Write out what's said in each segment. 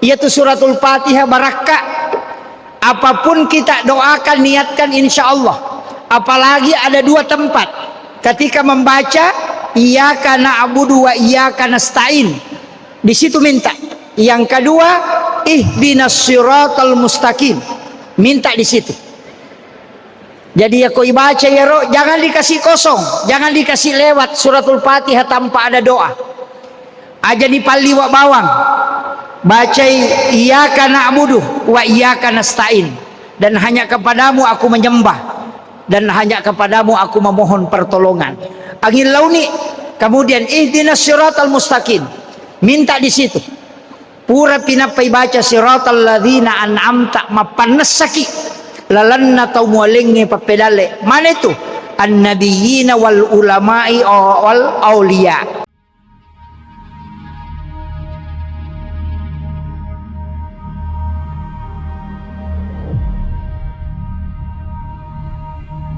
yaitu suratul Fatihah barakah. Apapun kita doakan, niatkan, insya Allah. Apalagi ada dua tempat ketika membaca iyyaka na'budu wa iyyaka nasta'in, di situ minta. Yang kedua, ihdinas siratal mustaqim, minta di situ. Jadi ya kau baca ya roh, jangan dikasih kosong, jangan dikasih lewat suratul Fatihah tanpa ada doa. Aja di pali wa bawang, baca iyyaka na'budu wa iyyaka nasta'in, dan hanya kepadamu aku menyembah, dan hanya kepadamu aku memohon pertolongan. Angin launi, kemudian ihdinas siratal mustaqim, minta di situ. Pura pinapai baca siratal ladzina an'amta mapanasaki lalanna tau mualingi papedale. Mana itu? An-nabiyina wal ulama'i wal auliya.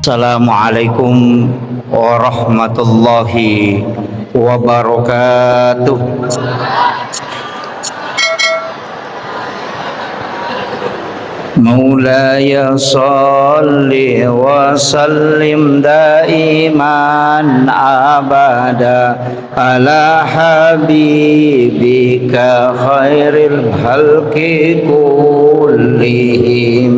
Assalamualaikum warahmatullahi wabarakatuh. Maulaya salli wa sallim daiman abada ala habibika khairil halqi kullihim.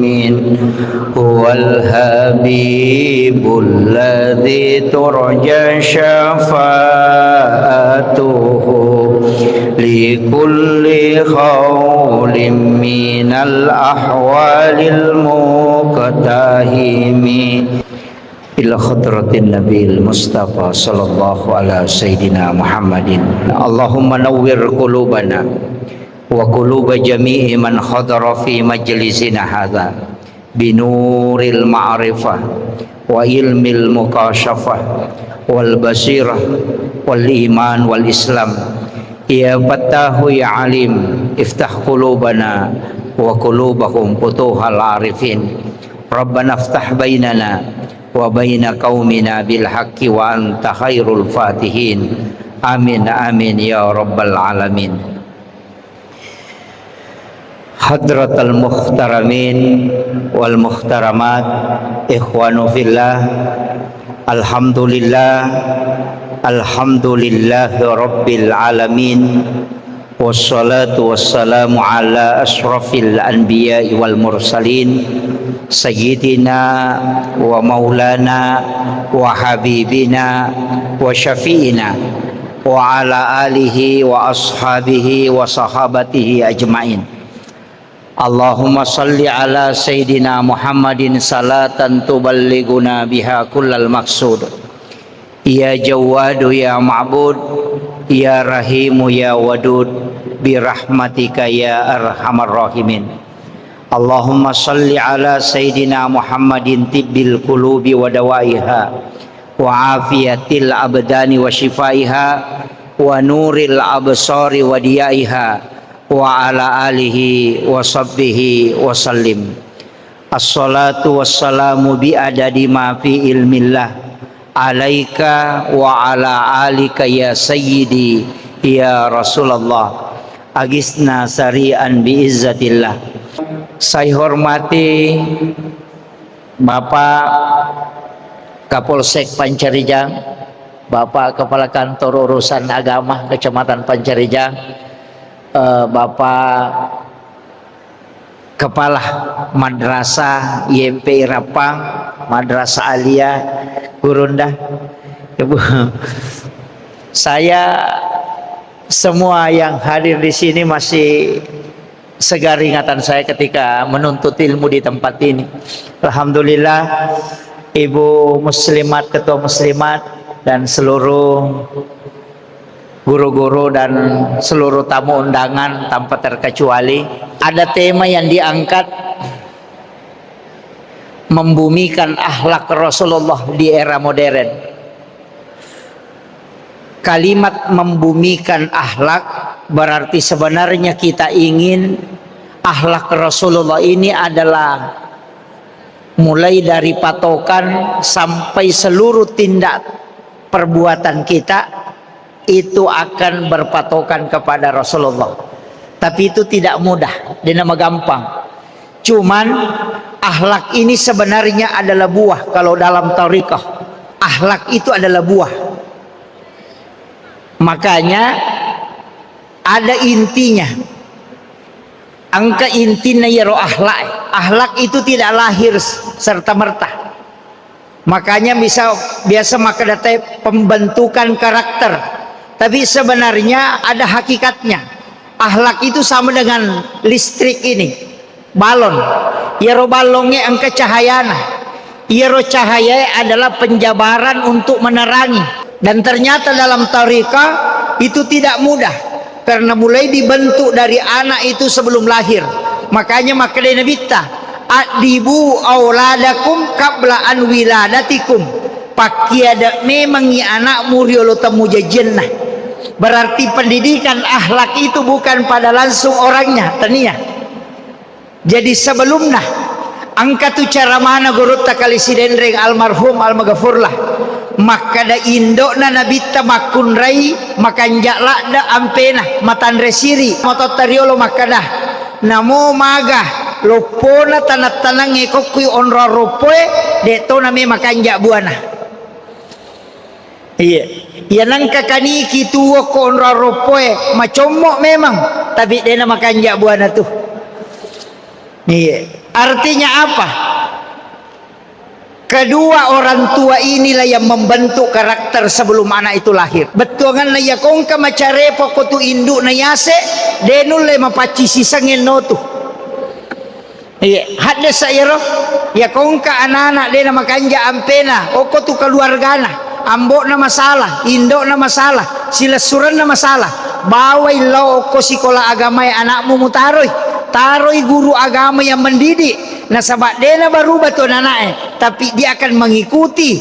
Huwal habibul ladzi turja syafa'atuhu li kulli khawlim minal ahwalil muqtahimi ila khadratin nabil mustafa sallallahu ala sayyidina Muhammadin. Allahumma nawwir qulubana wa quluba jami'i man khadara fi majlisina hadza binuril ma'rifah wa ilmil mukasyafah wal basirah wal iman wal islam. Ya Fattahu ya Alim, iftah qulubana wa qulubahum futuhal arifin. Rabbana iftah bainana wa baina qaumina bil haqqi wa anta khairul fatihin. Amin amin ya rabbal alamin. Hadratal muhtaramin wal muhtaramat, ikhwanu fillah, alhamdulillah, alhamdulillahi rabbil alamin, wassalatu wassalamu ala ashrafil anbiya'i wal mursalin, sayyidina wa maulana wa habibina wa syafi'ina wa ala alihi wa ashabihi wa sahabatihi ajma'in. Allahumma salli ala Sayyidina Muhammadin salatan tuballighuna biha kullal maqsud. Ya Jawadu ya Ma'bud, ya Rahimu ya Wadud, birahmatika ya arhamar rahimin. Allahumma salli ala Sayyidina Muhammadin tibbil qulubi wa dawaiha wa afiyatil abdani wa shifaiha wa nuril absari wa diyaiha wa ala alihi wa sahbihi wa sallim. Assalatu wassalamu bi adadi ma fi ilmillah alaika wa ala alika ya sayyidi ya Rasulullah agisna sari'an bi izzatillah. Saya hormati Bapak Kapolsek Pancarijang, Bapak Kepala Kantor Urusan Agama Kecamatan Pancarijang, Bapak Kepala Madrasah IMP Rapang, Madrasah Aliyah Gurunda, Ibu, saya semua yang hadir di sini masih segar ingatan saya ketika menuntut ilmu di tempat ini. Alhamdulillah, Ibu Muslimat, Ketua Muslimat, dan seluruh guru-guru dan seluruh tamu undangan tanpa terkecuali, ada tema yang diangkat, membumikan akhlak Rasulullah di era modern. Kalimat membumikan akhlak berarti sebenarnya kita ingin akhlak Rasulullah ini adalah mulai dari patokan sampai seluruh tindak perbuatan kita itu akan berpatokan kepada Rasulullah. Tapi itu tidak mudah, dia nama gampang. Cuman akhlak ini sebenarnya adalah buah. Kalau dalam tariqah, akhlak itu adalah buah. Makanya ada intinya. Angka intinya ya roh akhlak. Akhlak itu tidak lahir serta merta. Makanya biasa maka data pembentukan karakter. Tapi sebenarnya ada hakikatnya. Akhlak itu sama dengan listrik ini, balon. Ya roh balongnya angka cahayana. Ya roh cahaya adalah penjabaran untuk menerangi. Dan ternyata dalam tariqah itu tidak mudah, karena mulai dibentuk dari anak itu sebelum lahir. Makanya maka dari Nabi ta adibu auladakum qabla an wiladatikum. Pakiada memang ya anak muriolo tamu jannah. Berarti pendidikan akhlak itu bukan pada langsung orangnya, tania. Jadi sebelumnya angka tu cara mana gurut takali sidendreng almarhum almaghfurlah. Maka da indok na nabita makun rai makan jakla da ampena matan resiri motot tariolo maka dah namo maga lopona tanat tanang ngekokui onra ropoe de to name makan jak buana. Iya. Ya nangka kaniki tuwa ko onra ropoe macomok memang, tapi dia nama kanjak buana tuh. Iya. Artinya apa? Kedua orang tua inilah yang membentuk karakter sebelum anak itu lahir. Betuangan na ya kongka macarepo ko tu induk na yase denul le mapaci sisangin no tuh. Iya. Hadde sayro ya kongka anak-anak dia nama kanja ampena oko tu keluargana. Ambok na masalah, indok na masalah, silasuran na masalah. Bawai lo ko sikola agama ya anakmu mutaroy. Taroy guru agama yang mendidik. Nah sabak dia na baru batu anaknya, tapi dia akan mengikuti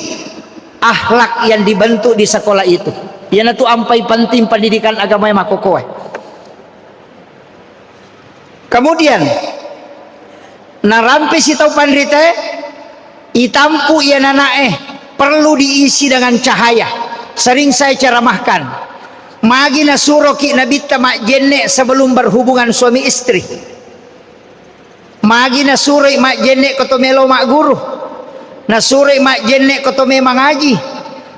akhlak yang dibentuk di sekolah itu. Yana tu ampai penting pendidikan agama yang makokoe. Kemudian narampe si tau pandrite itampu ya nanae perlu diisi dengan cahaya. Sering saya ceramahkan, magi nasuro ki nabita mak jenne sebelum berhubungan suami istri. Magi nasuro mak jenne kotomelo mak guru. Nasuro mak jenne kotome mangaji.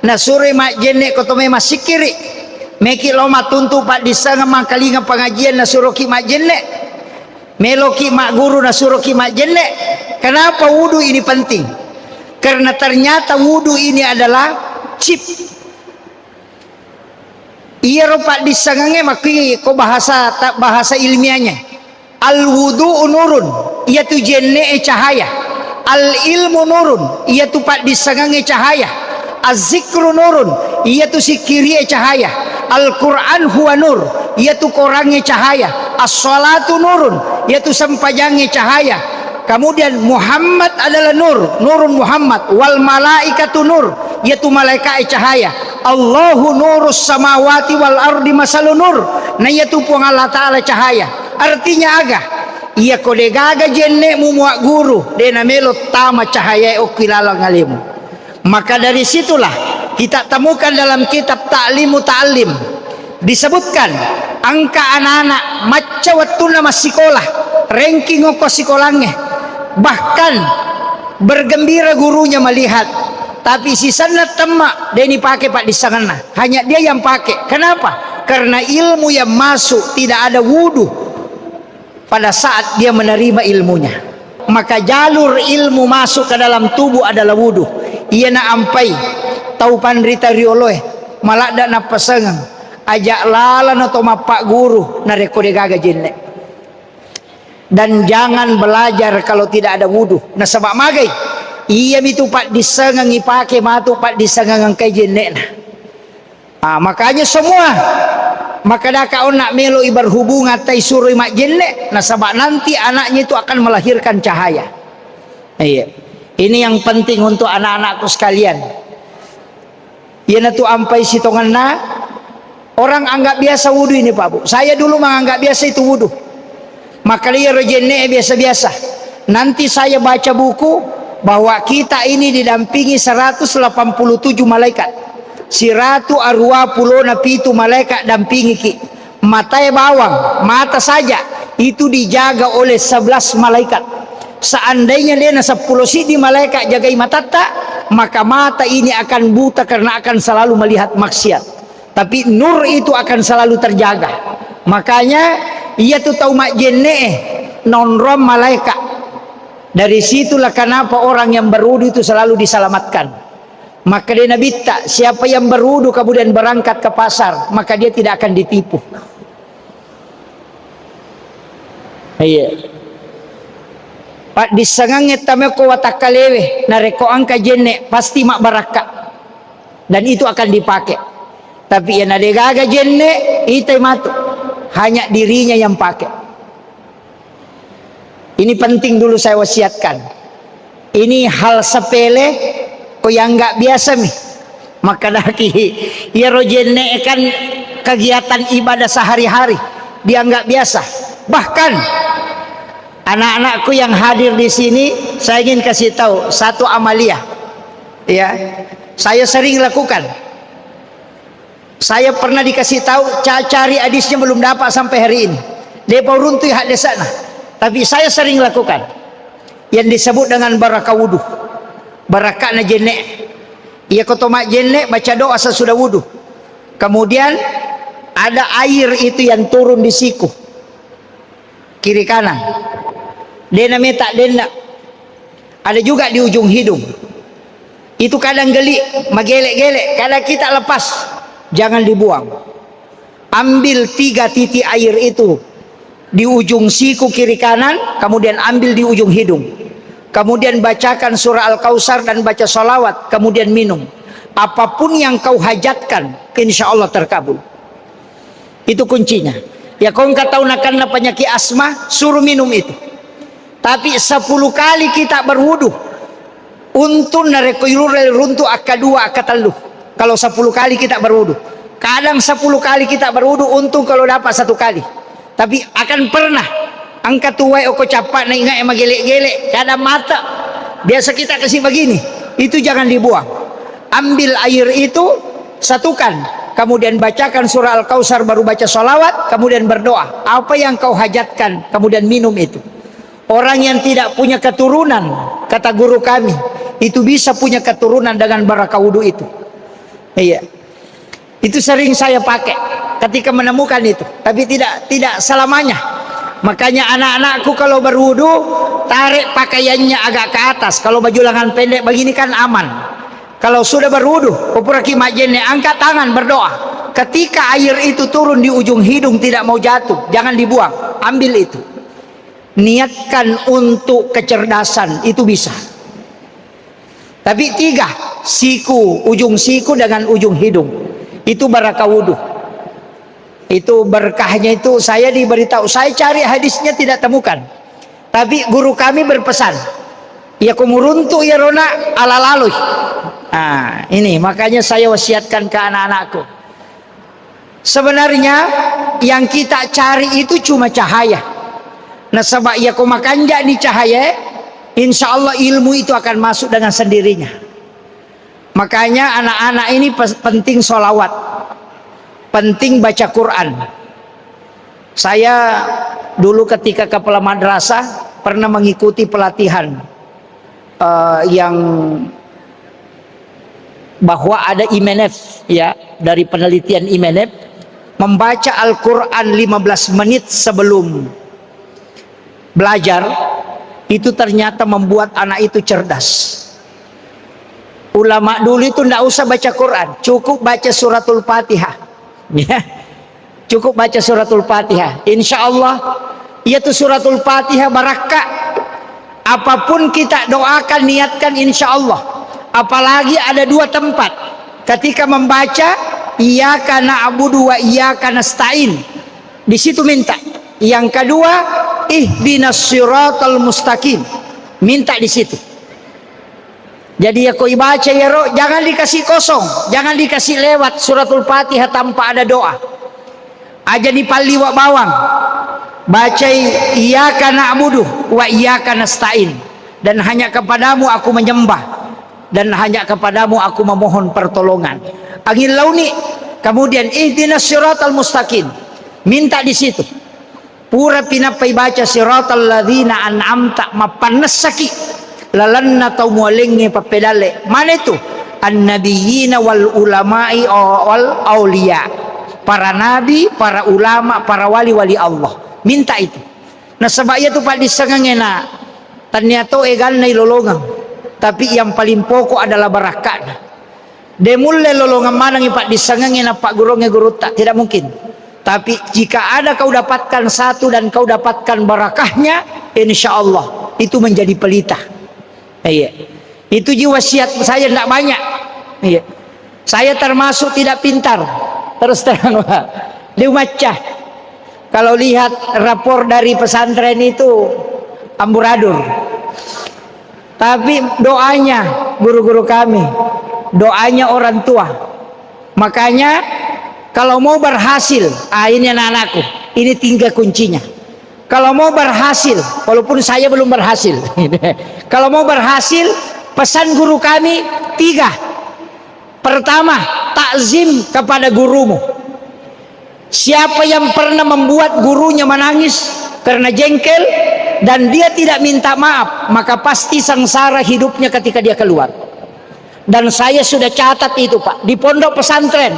Nasuro mak jenne kotome masikiri. Meki lo matuntu pak disanga mangkalinga pengajian nasuro ki mak jenne. Melo ki mak guru nasuro ki mak jenne. Kenapa wudu ini penting? Karena ternyata wudu ini adalah chip. Iya rupa disangange maki ko bahasa ilmiahnya. Al wudu nurun, ia tu jenne cahaya. Al ilmu nurun, ia tu pak disangange cahaya. Az-zikru nurun, ia tu sikiri cahaya. Al Quran huwa nur, ia tu korange cahaya. As-salatu nurun, ia tu sampajange cahaya. Kemudian Muhammad adalah nur, nurun Muhammad. Wal malaikatu nur, yaitu malaikat cahaya. Allahu nurus samawati wal ardi masalun nur, nah yaitu puang Allah Ta'ala cahaya. Artinya agak ia kode gaga jenne muak guru dena melo tama cahaya okilala ngalimu. Maka dari situlah kita temukan dalam kitab Ta'limu Ta'lim disebutkan angka anak-anak maca waktu nama sekolah ranking oko sekolahnya. Bahkan bergembira gurunya melihat, tapi sisanya temak dia ini pakai pak di sana, hanya dia yang pakai. Kenapa? Karena ilmu yang masuk tidak ada wudu pada saat dia menerima ilmunya. Maka jalur ilmu masuk ke dalam tubuh adalah wudu. Ia na ampai tahu pandrita rioloh malah dak na pasangan ajak lalan atau mapak guru na rekode gaga jenne. Dan jangan belajar kalau tidak ada wudu. Nah sebab magai ia itu pak disengangi pakai matu pak disengang kai jenne. Makanya semua maka dah kau nak melo ibar hubungan tai suruh mak jenne. Nah sebab nanti anaknya itu akan melahirkan cahaya. Iya. Ini yang penting untuk anak-anakku sekalian. Ia tu ampai sitongan na orang anggap biasa wudu ini Pak Bu. Saya dulu menganggap biasa itu wudu. Maka dia rojenne biasa-biasa. Nanti saya baca buku bahwa kita ini didampingi 187 malaikat. Siratu arwa pulona pitu malaikat dampingi ki. Matanya bawang, mata saja itu dijaga oleh 11 malaikat. Seandainya dia 10 sidi malaikat jagai mata tak, maka mata ini akan buta karena akan selalu melihat maksiat. Tapi nur itu akan selalu terjaga. Makanya ia tuh tahu mak jenne nonrom malaikat. Dari situlah kenapa orang yang berwudu itu selalu diselamatkan. Maka dia Nabi tak, siapa yang berwudu kemudian berangkat ke pasar, maka dia tidak akan ditipu. Iya. Pak disangangnya tameko watakalewe nareko angka jenne pasti mak baraka. Dan itu akan dipakai. Tapi yang ada gaga jenne itu matu. Hanya dirinya yang pakai. Ini penting dulu saya wasiatkan. Ini hal sepele kok yang nggak biasa nih. Maka lagi ya rojenne kan kegiatan ibadah sehari-hari dia nggak biasa. Bahkan anak-anakku yang hadir di sini saya ingin kasih tahu satu amalia. Ya, saya sering lakukan. Saya pernah dikasih tahu cari hadisnya belum dapat sampai hari ini. Dia baru runtuh hadis sana. Tapi saya sering lakukan yang disebut dengan barakah wudu. Barakah na jenne. Ia kotomak jenne baca doa sesudah wudu. Kemudian ada air itu yang turun di siku kiri kanan. Dena metak dena. Ada juga di ujung hidung. Itu kadang geli, magelek-gelek. Kadang kita lepas, jangan dibuang. Ambil 3 titik air itu di ujung siku kiri kanan, kemudian ambil di ujung hidung, kemudian bacakan surah Al-Kausar dan baca salawat, kemudian minum. Apapun yang kau hajatkan, insya Allah terkabul. Itu kuncinya. Ya kau nggak tahu nak penyakit asma, suruh minum itu. Tapi 10 kali kita berwudu, untun narekoirurel runtu akadua akatalu. Kalau 10 kali kita berwudu, kadang 10 kali kita berwudu, untung kalau dapat 1 kali. Tapi akan pernah angkat tuwai oko capak na ingat emang gelek-gelek kada mata. Biasa kita kasih begini, itu jangan dibuang. Ambil air itu, satukan, kemudian bacakan surah Al-Kausar, baru baca salawat, kemudian berdoa. Apa yang kau hajatkan, kemudian minum itu. Orang yang tidak punya keturunan, kata guru kami, itu bisa punya keturunan dengan barakah wudu itu. Iya. Itu sering saya pakai ketika menemukan itu, tapi tidak selamanya. Makanya anak-anakku kalau berwudu tarik pakaiannya agak ke atas. Kalau baju lengan pendek begini kan aman. Kalau sudah berwudu, popuraki majenne angkat tangan berdoa. Ketika air itu turun di ujung hidung tidak mau jatuh, jangan dibuang, ambil itu. Niatkan untuk kecerdasan itu bisa. Tapi 3 siku, ujung siku dengan ujung hidung. Itu barakah wudu. Itu berkahnya itu saya diberitahu. Saya cari hadisnya tidak temukan. Tapi guru kami berpesan. Ya kumuruntu ya rona ala laluy. Nah, ini makanya saya wasiatkan ke anak-anakku. Sebenarnya yang kita cari itu cuma cahaya. Nah sebab ya kumakanja di cahaya, insya Allah ilmu itu akan masuk dengan sendirinya. Makanya anak-anak ini penting sholawat, penting baca Quran. Saya dulu ketika kepala madrasah pernah mengikuti pelatihan yang bahwa ada IMNF ya, dari penelitian IMNF, membaca Al-Quran 15 menit sebelum belajar itu ternyata membuat anak itu cerdas. Ulama dulu itu tidak usah baca Quran, cukup baca suratul Fatihah ya. Cukup baca suratul Fatihah, insya Allah yaitu suratul Fatihah barakah. Apapun kita doakan, niatkan, insya Allah. Apalagi ada 2 tempat ketika membaca iyyaka na'budu wa iyyaka nasta'in, di situ minta. Yang kedua ihdinas siratal mustaqim, minta di situ. Jadi ya kau baca ya roh, jangan dikasih kosong, jangan dikasih lewat suratul Fatihah tanpa ada doa. Aja di pali wa bawang, baca iyyaka na'budu wa iyyaka nasta'in, dan hanya kepadamu aku menyembah, dan hanya kepadamu aku memohon pertolongan. Angin launi, kemudian ihdinas siratal mustaqim, Minta di situ. Pura pinapai baca siratal ladzina an'amta mapanasaki lalanna tau mualengi papedale. Mana itu? An-nabiyina wal ulama'i wal auliya. Para nabi, para ulama, para wali-wali Allah. Minta itu. Nah sebab itu Pak disangangena ternyata egal na ilolongang. Tapi yang paling pokok adalah barakatnya. Demulle lolongan manang Pak disangangena Pak guru tak, tidak mungkin. Tapi jika ada kau dapatkan satu dan kau dapatkan barakahnya, insya Allah itu menjadi pelita. Iya. Itu ji wasiat saya tidak banyak. Iya. Saya termasuk tidak pintar. Terus terang Pak. Diumacah. Kalau lihat rapor dari pesantren itu amburadul. Tapi doanya guru-guru kami, doanya orang tua. Makanya kalau mau berhasil, ini anak-anakku, ini tinggal kuncinya. Kalau mau berhasil, walaupun saya belum berhasil. Kalau mau berhasil, pesan guru kami 3. Pertama, takzim kepada gurumu. Siapa yang pernah membuat gurunya menangis karena jengkel dan dia tidak minta maaf, maka pasti sengsara hidupnya ketika dia keluar. Dan saya sudah catat itu Pak, di pondok pesantren.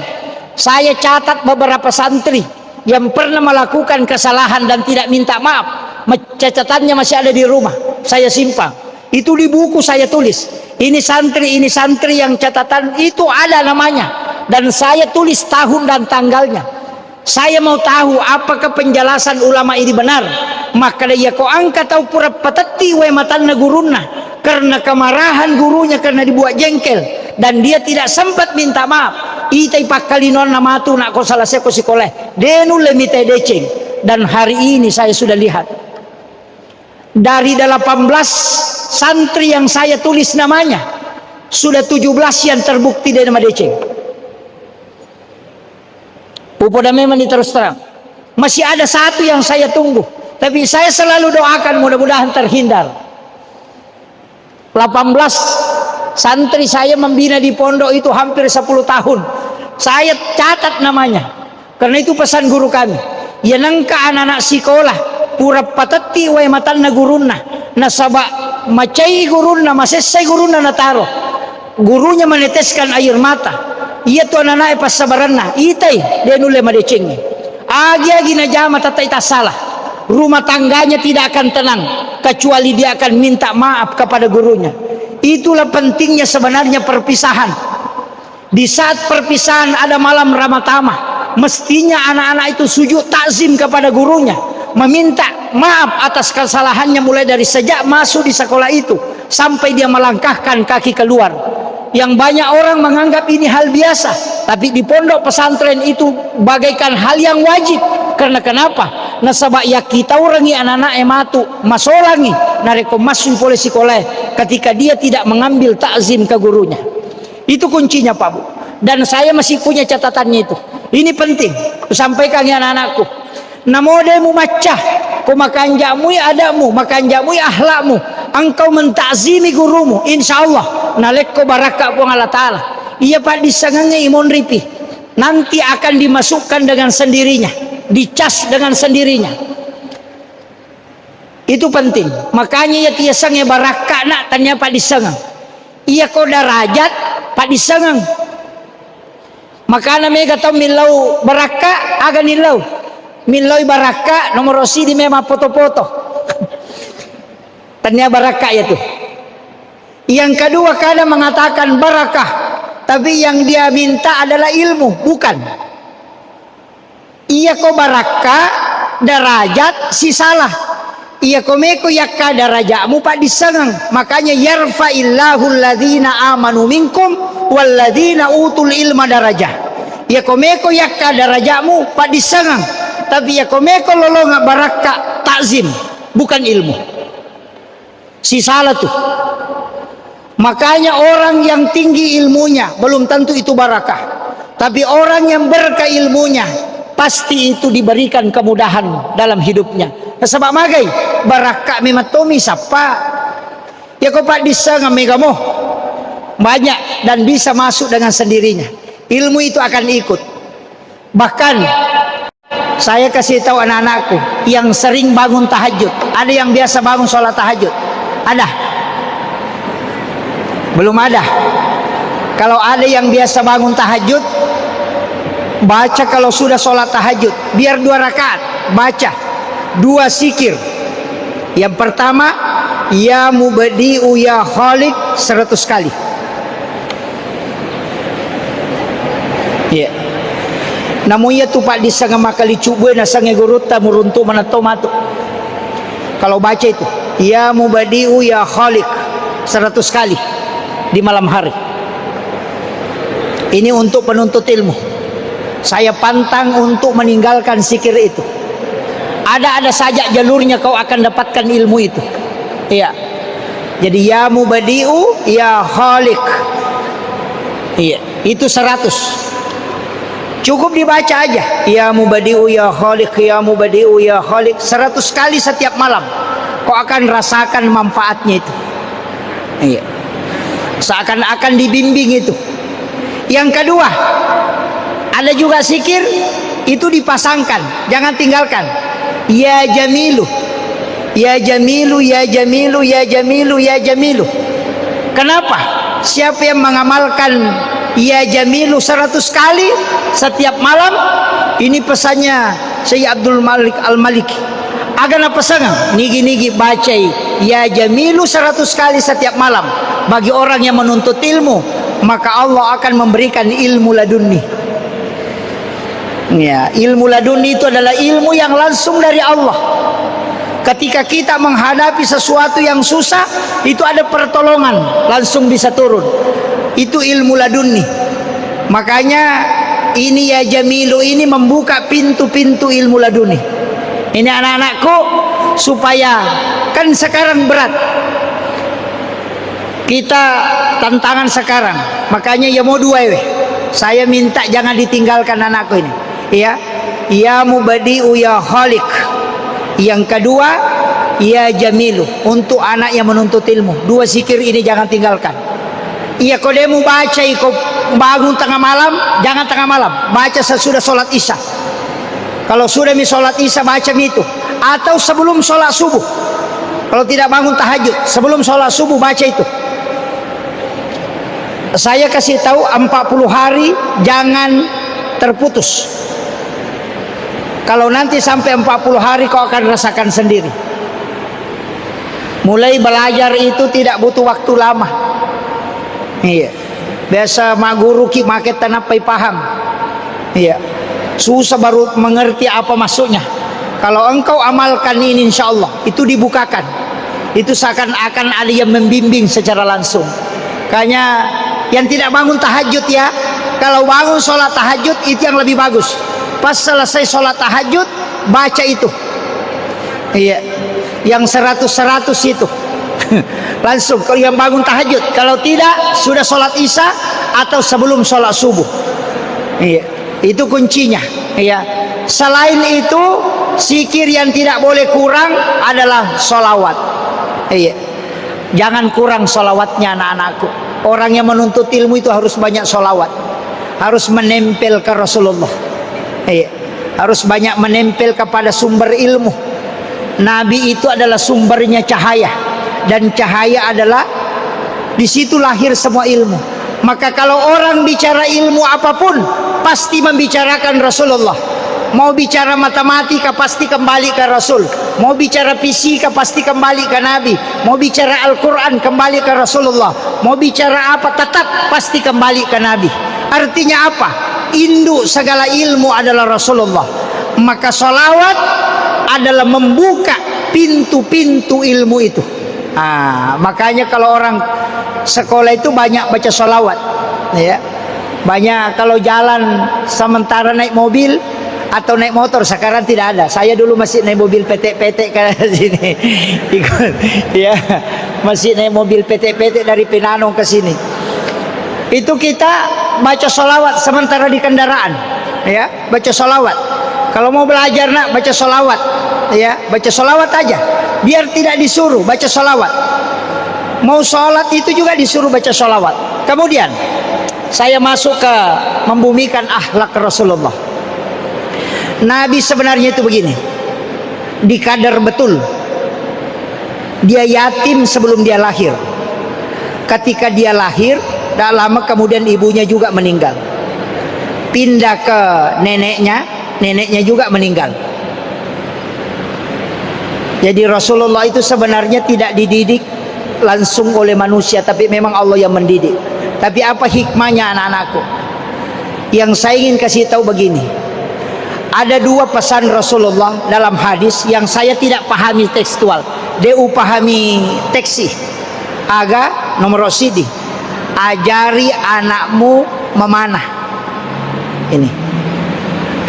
Saya catat beberapa santri yang pernah melakukan kesalahan dan tidak minta maaf. Catatannya masih ada di rumah, saya simpan. Itu di buku saya tulis. Ini santri yang catatan itu ada namanya. Dan saya tulis tahun dan tanggalnya. Saya mau tahu apakah penjelasan ulama ini benar. Maka dia kau angkat tahu pura patati we matanna guruna karena kemarahan gurunya karena dibuat jengkel dan dia tidak sempat minta maaf. Itai pakalinon nama tu nak kau salah seko sekolah denu lemite deceng. Dan hari ini saya sudah lihat dari 18 santri yang saya tulis namanya sudah 17 yang terbukti dari nama deceng. Pupoda memang terus terang. Masih ada satu yang saya tunggu. Tapi saya selalu doakan mudah-mudahan terhindar. 18 santri saya membina di pondok itu hampir 10 tahun. Saya catat namanya. Karena itu pesan guru kami. Ya nangka anak-anak sekolah. Pura patati wa matanna gurunna. Nasaba macai gurunna, masesai gurunna nataro. Gurunya meneteskan air mata. Iya tu anak-anak pas sabaranna itai dia nule madecengnya agi na jama tatai tak salah, rumah tangganya tidak akan tenang kecuali dia akan minta maaf kepada gurunya. Itulah pentingnya sebenarnya perpisahan. Di saat perpisahan ada malam ramatama, mestinya anak-anak itu sujud takzim kepada gurunya, meminta maaf atas kesalahannya mulai dari sejak masuk di sekolah itu sampai dia melangkahkan kaki keluar. Yang banyak orang menganggap ini hal biasa, tapi di pondok pesantren itu bagaikan hal yang wajib. Karena kenapa? Nasabak ya kita orangi anak-anak ematu masolangi nareko masuk polisi sekolah ketika dia tidak mengambil takzim ke gurunya. Itu kuncinya Pak Bu. Dan saya masih punya catatannya itu. Ini penting sampaikan ya anak-anakku. Namodemu macah, ku makan jamui adamu, makan jamui ahlakmu. Engkau mentakzimi gurumu, insya Allah nalekko barakah buang Allah Ta'ala. Ia Pak disangangnya imon ripi nanti akan dimasukkan dengan sendirinya, dicas dengan sendirinya. Itu penting. Makanya ya tia sange barakah nak tanya Pak disangang. Ia kau darajat Pak disangang. Makanya mereka tahu milau barakah agan nilau. Milau barakah nomor rosi di memang foto-foto. Tanya barakah ya tuh. Yang kedua kadang mengatakan barakah, tapi yang dia minta adalah ilmu, bukan. Iya kok barakah derajat si salah. Iya komeko yakka derajatmu Pak disangang. Makanya yarfa'illahu alladhina amanu minkum walladhina utul ilma darajah. Iya komeko yakka derajatmu Pak disangang. Tapi ya komeko lolonga barakah takzim, bukan ilmu. Si salah tuh. Makanya orang yang tinggi ilmunya belum tentu itu barakah. Tapi orang yang berkah ilmunya pasti itu diberikan kemudahan dalam hidupnya. Sebab magai barakah mematomi siapa? Ya kau Pak bisa ngamegamo banyak dan bisa masuk dengan sendirinya. Ilmu itu akan ikut. Bahkan saya kasih tahu anak-anakku yang sering bangun tahajud. Ada yang biasa bangun sholat tahajud? Ada? Belum ada. Kalau ada yang biasa bangun tahajud, baca kalau sudah sholat tahajud, biar 2 rakaat, baca 2 zikir. Yang pertama, ya mubadi'u ya khaliq 100 kali. Ya. Namunya tu pak disanga makali cubu na sange guruta muruntu manatomato. Kalau baca itu, ya mubadi'u ya khaliq 100 kali di malam hari. Ini untuk penuntut ilmu. Saya pantang untuk meninggalkan zikir itu. Ada saja jalurnya kau akan dapatkan ilmu itu. Iya. Jadi ya mubadi'u ya khaliq. Iya, itu 100. Cukup dibaca aja. Ya mubadi'u ya khaliq, ya mubadi'u ya khaliq 100 kali setiap malam. Kau akan rasakan manfaatnya itu. Iya. Seakan-akan dibimbing itu. Yang kedua, ada juga zikir itu dipasangkan, jangan tinggalkan. Ya jamilu, ya jamilu, ya jamilu, ya jamilu, ya jamilu. Kenapa? Siapa yang mengamalkan ya jamilu 100 kali setiap malam, ini pesannya Syekh Abdul Malik Al-Maliki. Agana pesangan nigi-nigi bacai ya jamilu 100 kali setiap malam bagi orang yang menuntut ilmu, maka Allah akan memberikan ilmu laduni. Ya, ilmu laduni itu adalah ilmu yang langsung dari Allah. Ketika kita menghadapi sesuatu yang susah, itu ada pertolongan langsung bisa turun. Itu ilmu laduni. Makanya ini ya jamilu ini membuka pintu-pintu ilmu laduni. Ini anak-anakku supaya kan sekarang berat. Kita tantangan sekarang. Makanya ya mau 2 we. Saya minta jangan ditinggalkan anakku ini. Ya. Ya mubadi'u ya khaliq. Yang kedua, ya jamilu untuk anak yang menuntut ilmu. 2 zikir ini jangan tinggalkan. Iya kalau dia mau baca, kau bangun tengah malam, jangan tengah malam, baca sesudah sholat isya. Kalau sudah sholat isya baca itu, atau sebelum sholat subuh. Kalau tidak bangun tahajud, sebelum sholat subuh baca itu. Saya kasih tahu 40 hari jangan terputus. Kalau nanti sampai 40 hari kau akan rasakan sendiri. Mulai belajar itu tidak butuh waktu lama. Iya. Biasa mak guru ki maket tanapai paham. Iya. Susah baru mengerti apa maksudnya. Kalau engkau amalkan ini insyaallah itu dibukakan. Itu seakan-akan ada yang membimbing secara langsung. Kayaknya yang tidak bangun tahajud ya, kalau bangun sholat tahajud itu yang lebih bagus. Pas selesai sholat tahajud baca itu. Iya. Yang 100 itu. Langsung kalau yang bangun tahajud. Kalau tidak sudah sholat isya atau sebelum sholat subuh. Iya. Itu kuncinya. Iya. Selain itu zikir yang tidak boleh kurang adalah sholawat. Iya. Jangan kurang sholawatnya anak-anakku. Orang yang menuntut ilmu itu harus banyak sholawat. Harus menempel ke Rasulullah. Iya. Harus banyak menempel kepada sumber ilmu. Nabi itu adalah sumbernya cahaya. Dan cahaya adalah di situ lahir semua ilmu. Maka kalau orang bicara ilmu apapun pasti membicarakan Rasulullah. Mau bicara matematika pasti kembali ke Rasul. Mau bicara fisika pasti kembali ke Nabi. Mau bicara Al-Quran kembali ke Rasulullah. Mau bicara apa tetap pasti kembali ke Nabi. Artinya apa? Induk segala ilmu adalah Rasulullah. Maka sholawat adalah membuka pintu-pintu ilmu itu. Makanya kalau orang sekolah itu banyak baca sholawat, ya. Banyak kalau jalan sementara naik mobil atau naik motor, sekarang tidak ada. Saya dulu masih naik mobil PT-PT ke sini, ikut, ya, masih naik mobil PT-PT dari Pinanong ke sini. Itu kita baca sholawat sementara di kendaraan, ya, baca sholawat. Kalau mau belajar nak baca sholawat, ya, baca sholawat aja. Biar tidak disuruh baca sholawat. Mau sholat itu juga disuruh baca sholawat. Kemudian saya masuk ke membumikan akhlak Rasulullah. Nabi sebenarnya itu begini, dikadar betul. Dia yatim sebelum dia lahir. Ketika dia lahir, tak lama kemudian ibunya juga meninggal. Pindah ke neneknya, neneknya juga meninggal. Jadi Rasulullah itu sebenarnya tidak dididik langsung oleh manusia, tapi memang Allah yang mendidik. Tapi apa hikmahnya anak-anakku? Yang saya ingin kasih tahu begini, ada dua pesan Rasulullah dalam hadis yang saya tidak pahami tekstual, dia pahami teksi. Aga nomor sidi, ajari anakmu memanah. Ini,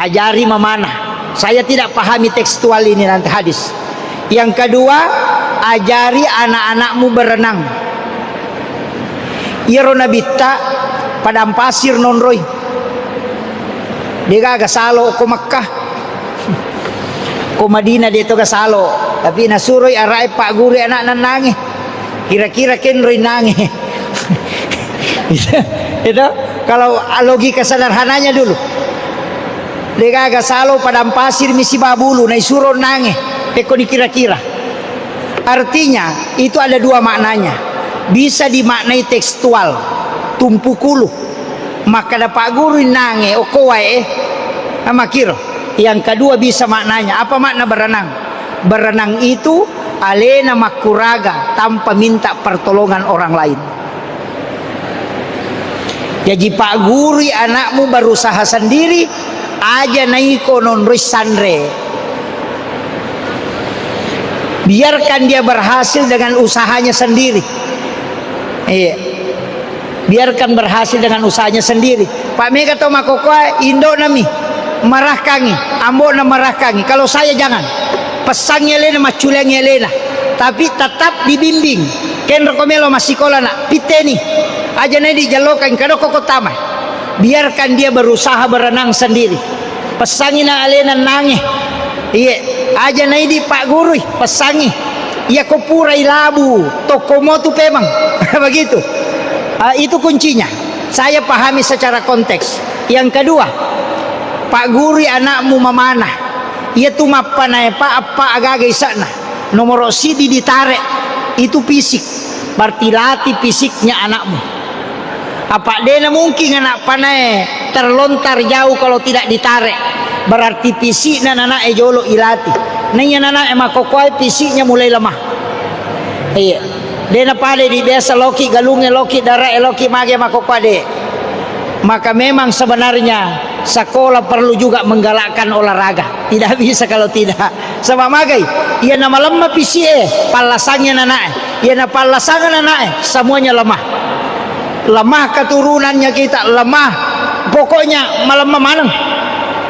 ajari memanah. Saya tidak pahami tekstual ini nanti hadis. Yang kedua, ajari anak-anakmu berenang. Irona bitta padang pasir nonroy. Dia agak salo ko Makkah, ko Madinah dia tu salo. Tapi nasuroy arai pak guru anak nanangi. Kira-kira kenroy nangi. Itu kalau logika sederhananya dulu. Dia agak salo padang pasir misi babulu na isuro nangi. Eko dikira-kira. Artinya itu ada dua maknanya. Bisa dimaknai tekstual, tumpu kulu. Maka dapat guru nange okowae amakiro. Yang kedua bisa maknanya. Apa makna berenang? Berenang itu alena makuraga tanpa minta pertolongan orang lain. Jadi pak guru anakmu berusaha sendiri aja naiko non sandre. Biarkan dia berhasil dengan usahanya sendiri. Iya. Biarkan berhasil dengan usahanya sendiri. Pak Mega to makokoa Indo nami marahkangi, ambo na marahkangi. Kalau saya jangan. Pesangnya lena maculangnya lena. Tapi tetap dibimbing. Ken rekomelo masikola na piteni. Aja na di jalokan kado koko tama. Biarkan dia berusaha berenang sendiri. Pesangin na alena nange. Iya, aja na di Pak Guru pesangi. Ya kopurai labu, tokomo tu pemang. Begitu. Itu kuncinya. Saya pahami secara konteks. Yang kedua, Pak Guru anakmu memanah. Ia tu mapanai Pak apa agak sana. Nomor sidi ditarik. Itu fisik. Berarti latih fisiknya anakmu. Apa dia mungkin anak panai terlontar jauh kalau tidak ditarik. Berarti fisiknya anak jolo ilati. Nanya anak makokoi fisiknya mulai lemah. Iya. Dia pada di biasa loki galungnya loki darah loki mage makokoi. Maka memang sebenarnya sekolah perlu juga menggalakkan olahraga. Tidak bisa kalau tidak. Sama magai. Ia nama lemah fisik palasannya anak. Ia nama palasangan anak semuanya lemah. Lemah keturunannya kita lemah. Pokoknya malam manang.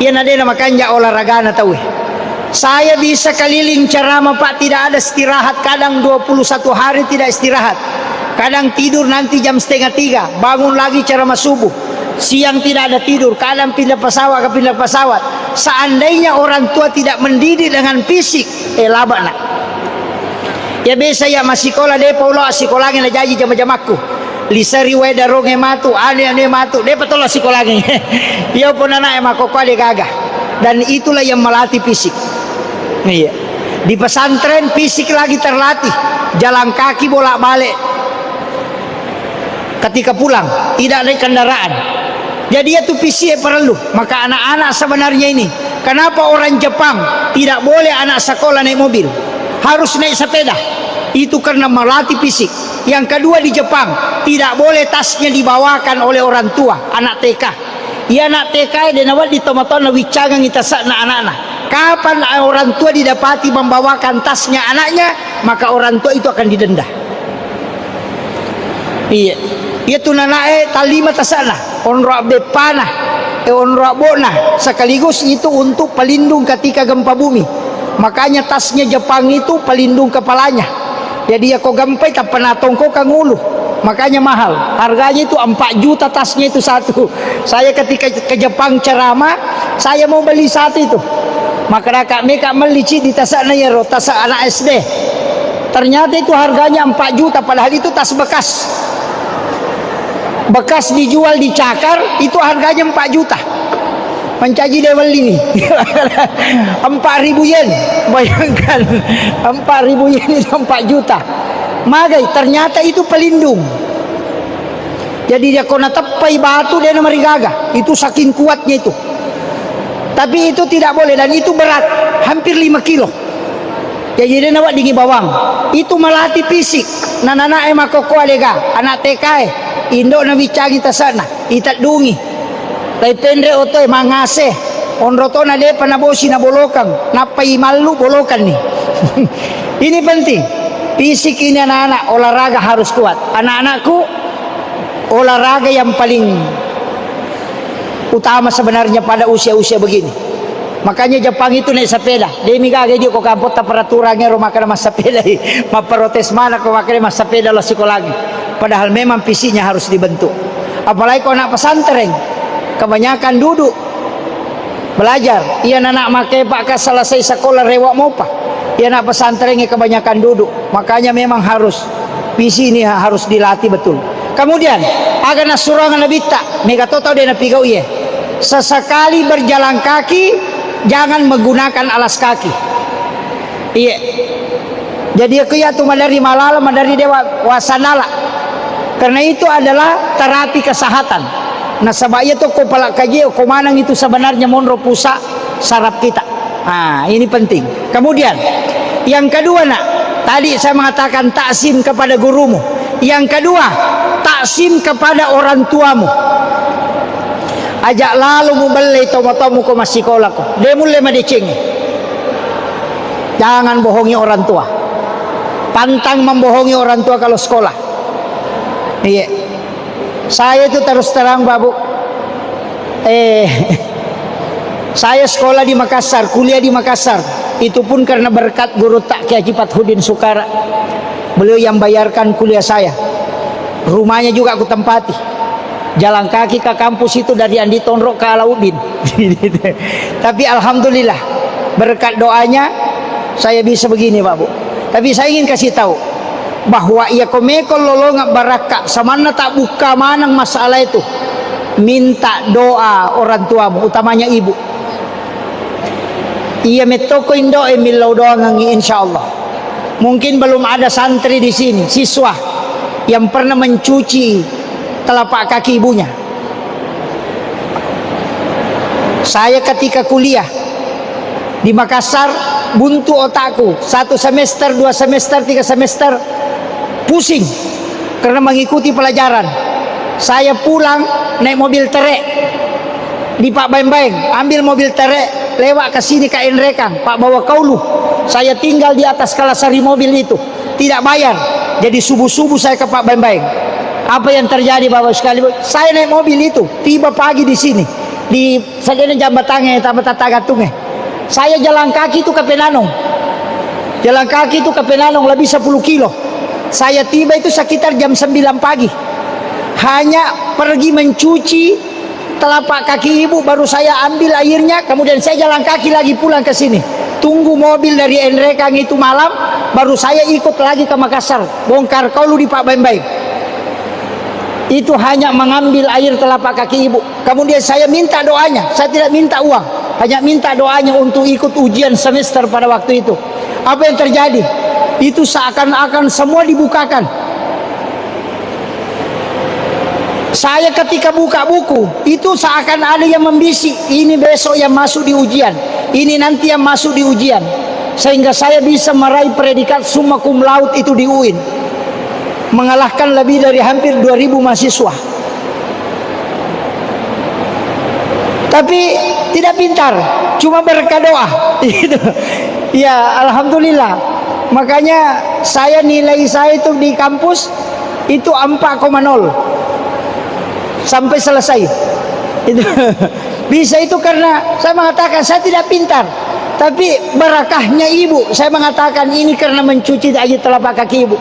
Ia ada makanya olahraga na tahu. Saya bisa keliling ceramah Pak, tidak ada istirahat. Kadang 21 hari tidak istirahat. Kadang tidur nanti jam 2:30, bangun lagi ceramah subuh. Siang tidak ada tidur, kadang pindah pesawat ke pindah pesawat. Seandainya orang tua tidak mendidik dengan fisik, laba nak. Ya biasa ya masih sekolah deh paulo sekolahnya na jaji jama-jamaku. Lisari weda ronge matu, ane matu, dia betul sekolahnya. Ia pun anak emak koko dia gagah. Dan itulah yang melatih fisik. Iya. Di pesantren fisik lagi terlatih, jalan kaki bolak-balik. Ketika pulang tidak naik kendaraan. Jadi itu fisik perlu. Maka anak-anak sebenarnya ini, kenapa orang Jepang tidak boleh anak sekolah naik mobil, harus naik sepeda? Itu karena melatih fisik. Yang kedua di Jepang tidak boleh tasnya dibawakan oleh orang tua anak TK. Ya anak TK dan awal di tomaton wicangan kita sakna anak-anak. Kapan orang tua didapati membawakan tasnya anaknya, maka orang tua itu akan didenda. Iya. Itu nanae talima tasana onro bepana onro bona sekaligus itu untuk pelindung ketika gempa bumi. Makanya tasnya Jepang itu pelindung kepalanya. Jadi ya kok gempa tak pernah tongko kangulu. Makanya mahal. Harganya itu 4 juta tasnya itu satu. Saya ketika ke Jepang ceramah, saya mau beli satu itu. Maka kami melici di tasana ya tas anak SD. Ternyata itu harganya 4 juta padahal itu tas bekas. Bekas dijual di Cakar itu harganya 4 juta. mencaji level ini. 4.000 yen, bayangkan 4.000 yen itu 4 juta. Magai, ternyata itu pelindung. Jadi dia kena tepai batu dia nama rigaga. Itu saking kuatnya itu. Tapi itu tidak boleh dan itu berat, hampir 5 kilo. Jadi dia nawak dingi bawang. Itu melatih fisik. Nana emak koko alega, anak TK Indo na bicagi tasana, itat dungi. Tai pendre otoy mangase. Onroto na de panabosi na bolokang, napai malu bolokan nih. Ini penting. Fisik ini anak-anak olahraga harus kuat. Anak-anakku olahraga yang paling utama sebenarnya pada usia-usia begini. Makanya Jepang itu naik sepeda. Demi kagak dia kok kampot peraturannya rumah kena mas sepeda. Maprotes mana kok makanya mas sepeda lah psikologi. Padahal memang fisiknya harus dibentuk. Apalagi kalau anak pesantren, kebanyakan duduk belajar. Ia anak make pak selesai sekolah rewak mopa. Ia anak pesantrennya kebanyakan duduk. Makanya memang harus visi ini harus dilatih betul. Kemudian agak nasurangan nabita mega total dia napigau iya. Sesekali berjalan kaki jangan menggunakan alas kaki. Iya. Jadi aku ya tu dari malala dari dewa wasanala. Karena itu adalah terapi kesehatan. Nah sebabnya tu kepala kaji komanang itu sebenarnya monro pusat saraf kita. Nah ini penting. Kemudian yang kedua nak, tadi saya mengatakan taksim kepada gurumu. Yang kedua, taksim kepada orang tuamu. Ajak lalu mu beli tomo-tomo ko masikola ko. Dia mulai madicing. Jangan bohongi orang tua. Pantang membohongi orang tua kalau sekolah. Iya. Saya itu terus terang babu. Saya sekolah di Makassar, kuliah di Makassar. Itu pun karena berkat guru tak Kiai Haji Fathudin Sukara. Beliau yang bayarkan kuliah saya. Rumahnya juga aku tempati. Jalan kaki ke kampus itu dari Andi Tonrok ke Alauddin. Tapi alhamdulillah berkat doanya saya bisa begini Pak Bu. Tapi saya ingin kasih tahu bahwa ia komekol lolonga baraka samana tak buka manang masalah itu. Minta doa orang tuamu, utamanya ibu. Ia metoko indo emilau doa ngangi insyaallah. Mungkin belum ada santri di sini, siswa yang pernah mencuci telapak kaki ibunya. Saya ketika kuliah di Makassar buntu otakku 1 semester, 2 semester, 3 semester pusing karena mengikuti pelajaran. Saya pulang naik mobil terek di Pak Baeng-Baeng, ambil mobil terek lewat ke sini ke Enrekang, Pak bawa kaulu. Saya tinggal di atas kalasari mobil itu, tidak bayar. Jadi subuh-subuh saya ke Pak Baeng-Baeng. Apa yang terjadi Bapak sekali? Saya naik mobil itu, tiba pagi di sini di sadene jambatannya Tagatungnya. Saya jalan kaki itu ke Penanong. Jalan kaki itu ke Penanong lebih 10 kilo. Saya tiba itu sekitar jam 9 pagi. Hanya pergi mencuci telapak kaki ibu, baru saya ambil airnya, kemudian saya jalan kaki lagi pulang ke sini. Tunggu mobil dari Enrekang itu malam, baru saya ikut lagi ke Makassar, bongkar kaulu di Pak Baeng-Baeng. Itu hanya mengambil air telapak kaki ibu. Kemudian saya minta doanya, saya tidak minta uang, hanya minta doanya untuk ikut ujian semester pada waktu itu. Apa yang terjadi? Itu seakan-akan semua dibukakan. Saya ketika buka buku, itu seakan ada yang membisik, ini besok yang masuk di ujian, ini nanti yang masuk di ujian. Sehingga saya bisa meraih predikat summa cum laude itu di UIN. Mengalahkan lebih dari hampir 2000 mahasiswa. Tapi tidak pintar, cuma berkat doa. Ya, alhamdulillah. Makanya nilai saya itu di kampus itu 4,0. Sampai selesai. Itu bisa itu karena saya mengatakan saya tidak pintar, tapi barakahnya ibu. Saya mengatakan ini karena mencuci aja telapak kaki ibu.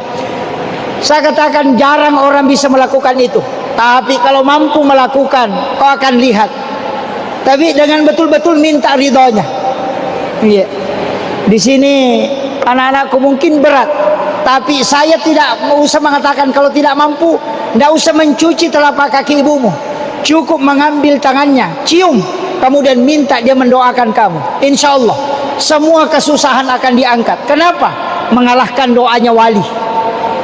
Saya katakan jarang orang bisa melakukan itu, tapi kalau mampu melakukan kau akan lihat. Tapi dengan betul-betul minta ridhonya. Iya. Di sini anak-anakku mungkin berat, tapi saya tidak usah mengatakan kalau tidak mampu, tidak usah mencuci telapak kaki ibumu. Cukup mengambil tangannya, cium. kemudian minta dia mendoakan kamu, insya Allah semua kesusahan akan diangkat. Kenapa? Mengalahkan doanya wali.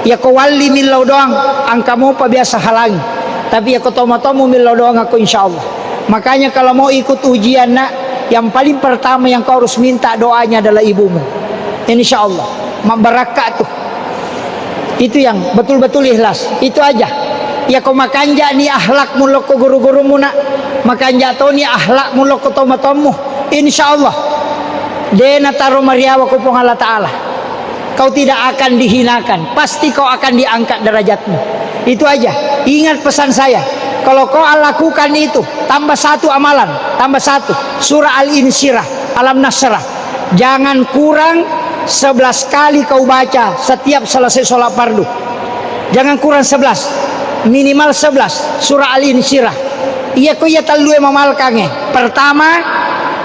Ya ko wali milau doang angkamu apa biasa halangi, tapi ya ko tomo-tomo milau doang aku insya Allah. Makanya kalau mau ikut ujian nak, yang paling pertama yang kau harus minta doanya adalah ibumu, insya Allah barakat tuh. Itu yang betul-betul ikhlas. Itu aja. Ya kau makanja ni akhlak mulok ko guru-gurumu nak, makanja to ni akhlak mulok ko tomo-tomo, insya Allah dena taro mariawa ko pong Allah Ta'ala. Kau tidak akan dihinakan, pasti kau akan diangkat derajatmu. Itu aja. Ingat pesan saya, kalau kau lakukan itu, tambah satu amalan, tambah satu surah Al-Insyirah, Alam Nasrah. Jangan kurang 11 kali kau baca setiap selesai sholat fardu. Jangan kurang 11, minimal 11 surah Al-Insyirah. Iya ko iya talue mamalkange. Pertama,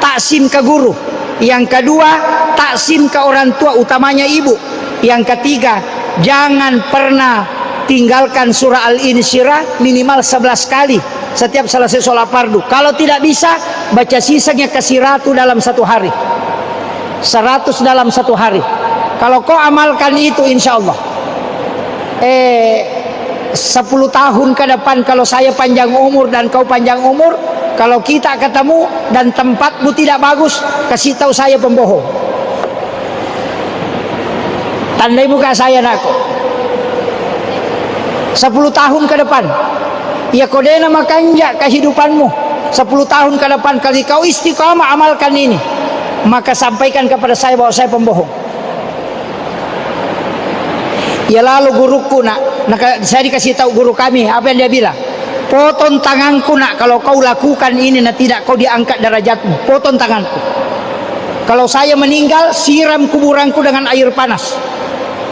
taksim ke guru. Yang kedua, taksim ke orang tua, utamanya ibu. Yang ketiga, jangan pernah tinggalkan surah Al-Insyirah minimal 11 kali setiap selesai sholat fardu. Kalau tidak bisa, baca sisanya kasih ratu dalam satu hari, 100 dalam satu hari. Kalau kau amalkan itu, insya Allah 10 tahun ke depan, kalau saya panjang umur dan kau panjang umur, kalau kita ketemu dan tempatmu tidak bagus, kasih tahu saya pembohong, tandai muka saya nakku. 10 tahun ke depan, ya kodena makanja kehidupanmu 10 tahun ke depan. Kalau kau istiqamah amalkan ini, maka sampaikan kepada saya bahwa saya pembohong. Ya lalu guruku nak, saya dikasih tahu guru kami, apa yang dia bilang? Potong tanganku nak, kalau kau lakukan ini nak tidak kau diangkat derajatmu. Potong tanganku. Kalau saya meninggal, siram kuburanku dengan air panas.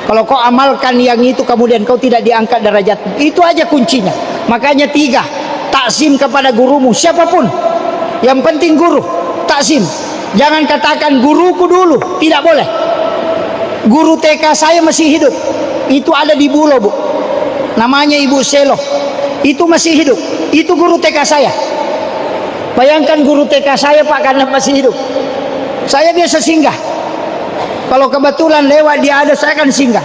Kalau kau amalkan yang itu kemudian kau tidak diangkat derajatmu. Itu aja kuncinya. Makanya 3, taksim kepada gurumu siapapun. Yang penting guru, taksim. Jangan katakan guruku dulu, tidak boleh. Guru TK saya masih hidup. Itu ada di Bulo, Bu. Namanya Ibu Selo. Itu masih hidup. Itu guru TK saya. Bayangkan guru TK saya Pak, karena masih hidup. Saya biasa singgah. Kalau kebetulan lewat dia ada, saya akan singgah.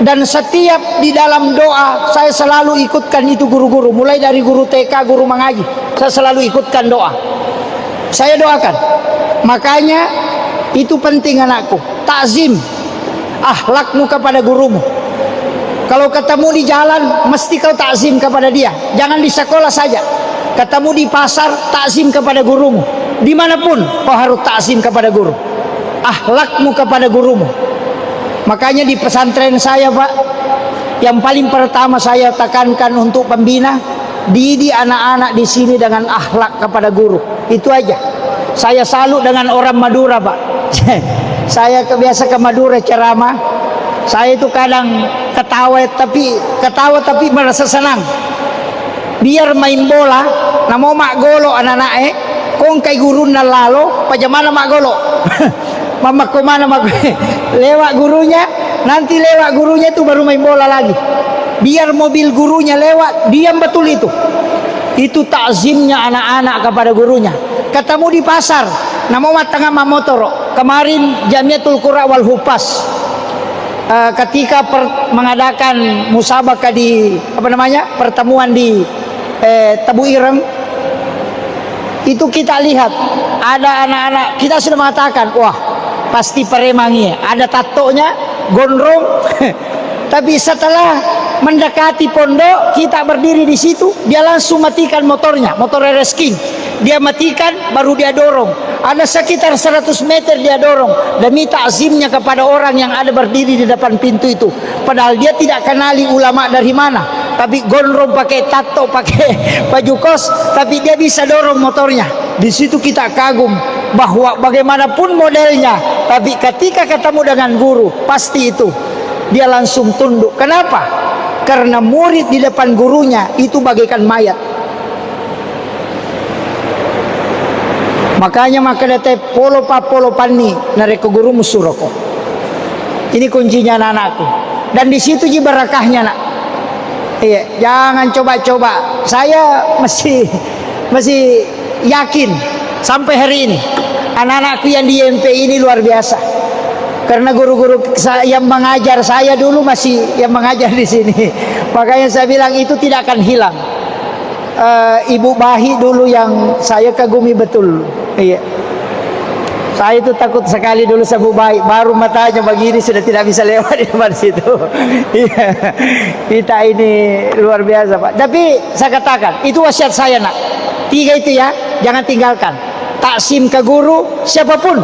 Dan setiap di dalam doa saya selalu ikutkan itu guru-guru. Mulai dari guru TK, guru mengaji, saya selalu ikutkan doa. Saya doakan. Makanya itu penting anakku. Takzim akhlakmu kepada gurumu. Kalau ketemu di jalan, mesti kau takzim kepada dia. Jangan di sekolah saja. Ketemu di pasar, takzim kepada gurumu. Dimanapun kau harus takzim kepada guru. Akhlakmu kepada gurumu. Makanya di pesantren saya Pak, yang paling pertama saya tekankan untuk pembina, didik anak-anak di sini dengan akhlak kepada guru. Itu aja. Saya salut dengan orang Madura Pak. Saya biasa ke Madura ceramah. Saya itu kadang ketawa tapi merasa senang. Biar main bola, namo mak golo anak-anak kong kay guru na lalo, pajamana mak golo. Mama kumana mak lewat gurunya, nanti lewat gurunya itu baru main bola lagi. Biar mobil gurunya lewat, diam betul itu. Itu takzimnya anak-anak kepada gurunya. Ketemu di pasar, namo mat tengah mamotoro. Kemarin Jamiatul Qura wal Hupas ketika mengadakan musabaqah di pertemuan di Tebu Ireng, itu kita lihat ada anak-anak, kita sudah mengatakan wah pasti Paremangi, ada tatonya gondrong. Tapi setelah mendekati pondok, kita berdiri di situ, dia langsung matikan motornya, motor RS King. Dia matikan, baru dia dorong. Ada sekitar 100 meter dia dorong demi takzimnya kepada orang yang ada berdiri di depan pintu itu. Padahal dia tidak kenali ulama dari mana, tapi gondrong pakai tato, pakai baju kos, tapi dia bisa dorong motornya. Di situ kita kagum bahwa bagaimanapun modelnya, tapi ketika ketemu dengan guru, pasti itu dia langsung tunduk. Kenapa? Karena murid di depan gurunya itu bagaikan mayat. Makanya dete polo pani nareko guru musuroko. Ini kuncinya anak-anakku. Dan di situ ji barakahnya nak. Iya, jangan coba-coba. Saya masih yakin sampai hari ini. Anak-anakku yang di IMP ini luar biasa. Karena guru-guru yang mengajar saya dulu masih yang mengajar di sini. Makanya saya bilang itu tidak akan hilang. Ibu Bahi dulu yang saya kagumi betul. Iya. Saya itu takut sekali dulu sama Ibu Bahi. Baru matanya begini sudah tidak bisa lewat di depan situ. Iya. Kita ini luar biasa, Pak. Tapi saya katakan, itu wasiat saya, nak. 3 itu ya, jangan tinggalkan. Taksim ke guru siapapun.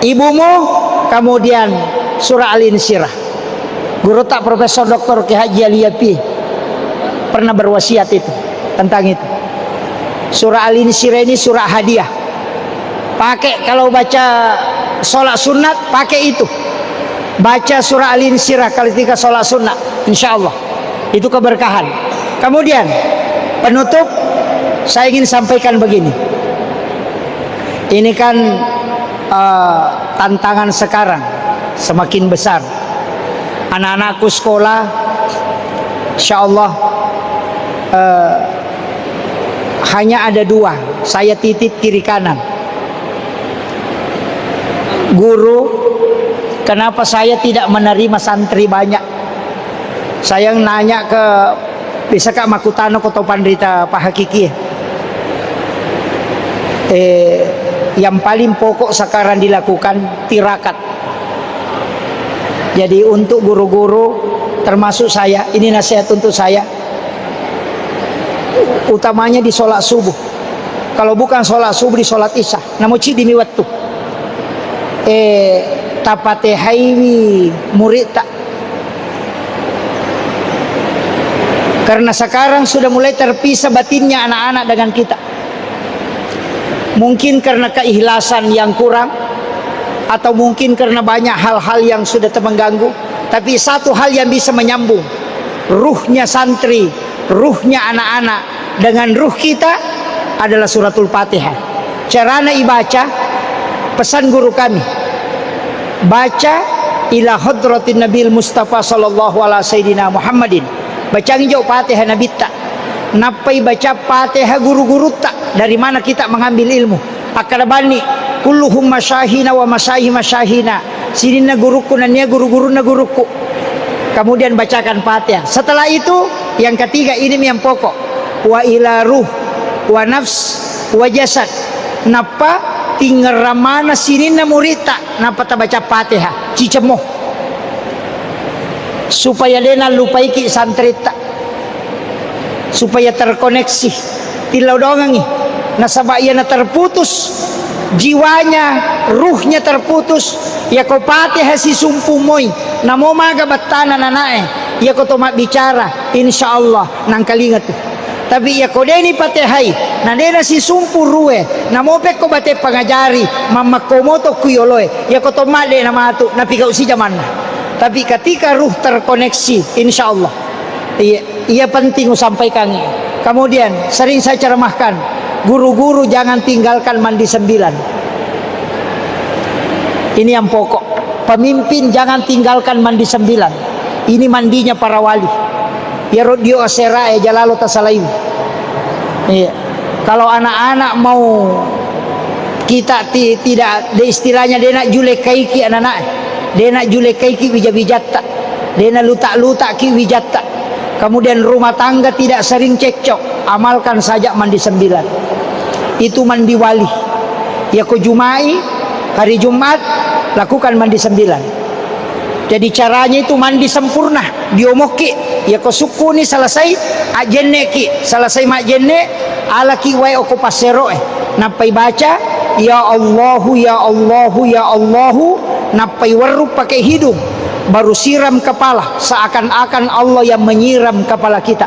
Ibumu, kemudian surah Al-Insyirah. Guru tak Profesor Dr. Ki Haji Aliyapi pernah berwasiat itu tentang itu. Surah Al-Insyirah ini surah hadiah. Pakai kalau baca sholat sunat, pakai itu. Baca surah Al-Insyirah kalau ketika sholat sunat, insya Allah itu keberkahan. Kemudian penutup, saya ingin sampaikan begini. Ini kan tantangan sekarang semakin besar. Anak-anakku sekolah, insya Allah hanya ada 2. Saya titip kiri kanan. Guru, kenapa saya tidak menerima santri banyak? Saya nanya ke bisa Kak Makutano atau Pandrita Pak Hakiki. Yang paling pokok sekarang dilakukan tirakat. Jadi untuk guru-guru termasuk saya, ini nasihat untuk saya, utamanya di sholat subuh. Kalau bukan sholat subuh, di sholat isya. Namun cidi waktu. Tapate haiwi murid tak. Karena sekarang sudah mulai terpisah batinnya anak-anak dengan kita. Mungkin karena keikhlasan yang kurang, atau mungkin karena banyak hal-hal yang sudah mengganggu. Tapi satu hal yang bisa menyambung ruhnya santri, ruhnya anak-anak dengan ruh kita adalah suratul Fatihah. Caranya ibaca, pesan guru kami, baca ila hadratin Nabil Mustafa sallallahu alaihi sayyidina Muhammadin. Baca jauh Fatihah Nabi tak. Napai baca Fatihah guru-guru tak. Dari mana kita mengambil ilmu? Akadabani kulluhum masyahina wa masyahi masyahina. Sinina guruku nanya guru-guru na guruku. Kemudian bacakan Fatihah. Setelah itu yang ketiga ini yang pokok. Wa ila ruh wa nafs wa jasad. Napa tinggal ramana sinina murita. Napa ta baca Fatihah? Cicemoh. Supaya dena lupaiki santrita. Supaya terkoneksi. Tilau dongangi. Nasabah ia terputus jiwanya, ruhnya terputus. Ya kau Fatihah si sumpu moy. Namo maga batana nanae. Ya kau tomat bicara. Insya Allah nang kalingat tu. Tapi ya kau deni Fatihai. Nadena si sumpu ruwe. Namo pek kau bate pangajari. Mama komoto kuyoloe. Ya kau tomat de nama tu. Napi kau si zaman. Tapi ketika ruh terkoneksi, insya Allah. Ia penting sampaikan. Kemudian sering saya ceramahkan, guru-guru jangan tinggalkan mandi 9. Ini yang pokok. Pemimpin jangan tinggalkan mandi 9. Ini mandinya para wali. Ya rodio asera jalalo tasalaim. Iya. Kalau anak-anak mau kita tidak de istilahnya dia nak julekaiki anak-anak. Dia nak julekaiki wijat-wijatta. Dia nak lutak-lutak ki wijatta. Kemudian rumah tangga tidak sering cekcok. Amalkan saja mandi 9. Itu mandi wali. Ya ko Jumai, hari Jumat lakukan mandi 9. Jadi caranya itu mandi sempurna. Diomoki. Ya ko suku ni selesai ajenne ki. Selesai majenne ala ki wai oko pasero napai baca ya Allahu ya Allahu ya Allahu. Napai waru pakai hidung. Baru siram kepala, seakan-akan Allah yang menyiram kepala kita.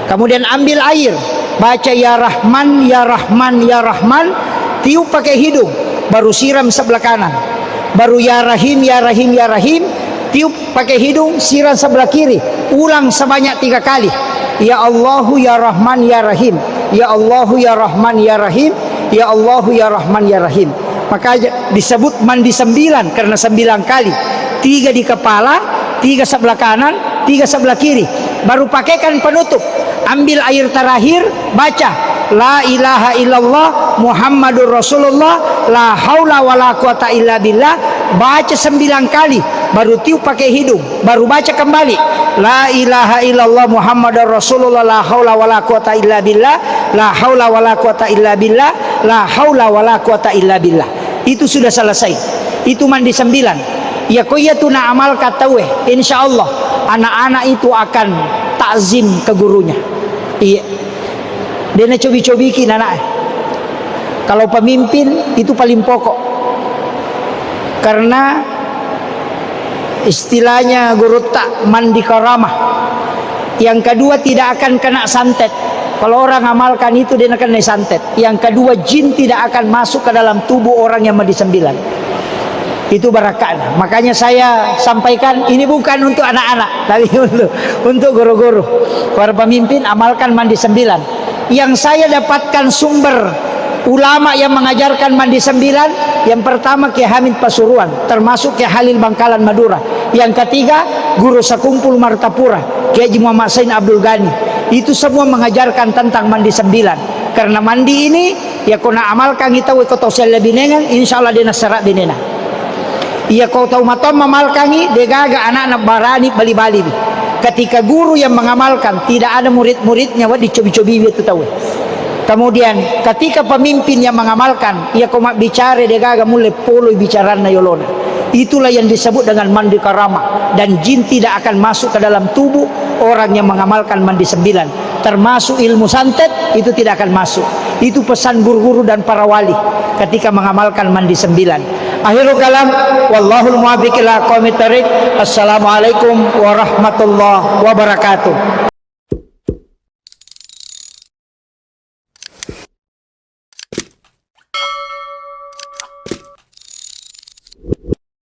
Kemudian ambil air, baca ya Rahman ya Rahman ya Rahman, tiup pakai hidung, baru siram sebelah kanan. Baru ya Rahim ya Rahim ya Rahim, tiup pakai hidung, siram sebelah kiri. Ulang sebanyak 3 kali. Ya Allahu ya Rahman ya Rahim, ya Allahu ya Rahman ya Rahim, ya Allahu ya Rahman ya Rahim. Maka disebut mandi 9 karena 9 kali. 3 di kepala, 3 sebelah kanan, 3 sebelah kiri. Baru pakaikan penutup. Ambil air terakhir, baca la ilaha illallah Muhammadur Rasulullah la haula wala quwata illa billah, baca 9 kali baru tiup pakai hidung, baru baca kembali la ilaha illallah Muhammadur Rasulullah la haula wala quwata illa billah, la haula wala quwata illa billah, la haula wala quwata illa billah. Itu sudah selesai. Itu mandi 9. Ya koyatuna amal katawe, insyaallah anak-anak itu akan takzim ke gurunya. Iya. Dia nak cobi-cobikin anak. Kalau pemimpin itu paling pokok. Karena istilahnya guru tak mandi karamah. Yang kedua tidak akan kena santet. Kalau orang amalkan itu dia akan kena santet. Yang kedua jin tidak akan masuk ke dalam tubuh orang yang mandi 9. Itu barakah. Makanya saya sampaikan ini bukan untuk anak-anak, tapi untuk guru-guru. Para pemimpin amalkan mandi 9. Yang saya dapatkan sumber ulama yang mengajarkan mandi 9, yang pertama Kiai Hamid Pasuruan, termasuk Kiai Halil Bangkalan Madura. Yang ketiga Guru Sakumpul Martapura, Kiai Muhammad Sain Abdul Ghani. Itu semua mengajarkan tentang mandi 9. Karena mandi ini ya kena amalkan kita we kotosel binengan, insyaallah dia nasara binena. Ia kau tahu matom memalkangi degaga anak-anak barani bali-bali. Ketika guru yang mengamalkan tidak ada murid-muridnya wah dicobi-cobi itu tahu. Kemudian ketika pemimpin yang mengamalkan ia kau mak bicara degaga mulai polo bicarana yolona. Itulah yang disebut dengan mandi karamah, dan jin tidak akan masuk ke dalam tubuh orang yang mengamalkan mandi 9. Termasuk ilmu santet itu tidak akan masuk. Itu pesan guru-guru dan para wali ketika mengamalkan mandi 9. Akhirul kalam, wallahul muwaffiq ila aqwamit thariq. Assalamualaikum warahmatullahi wabarakatuh.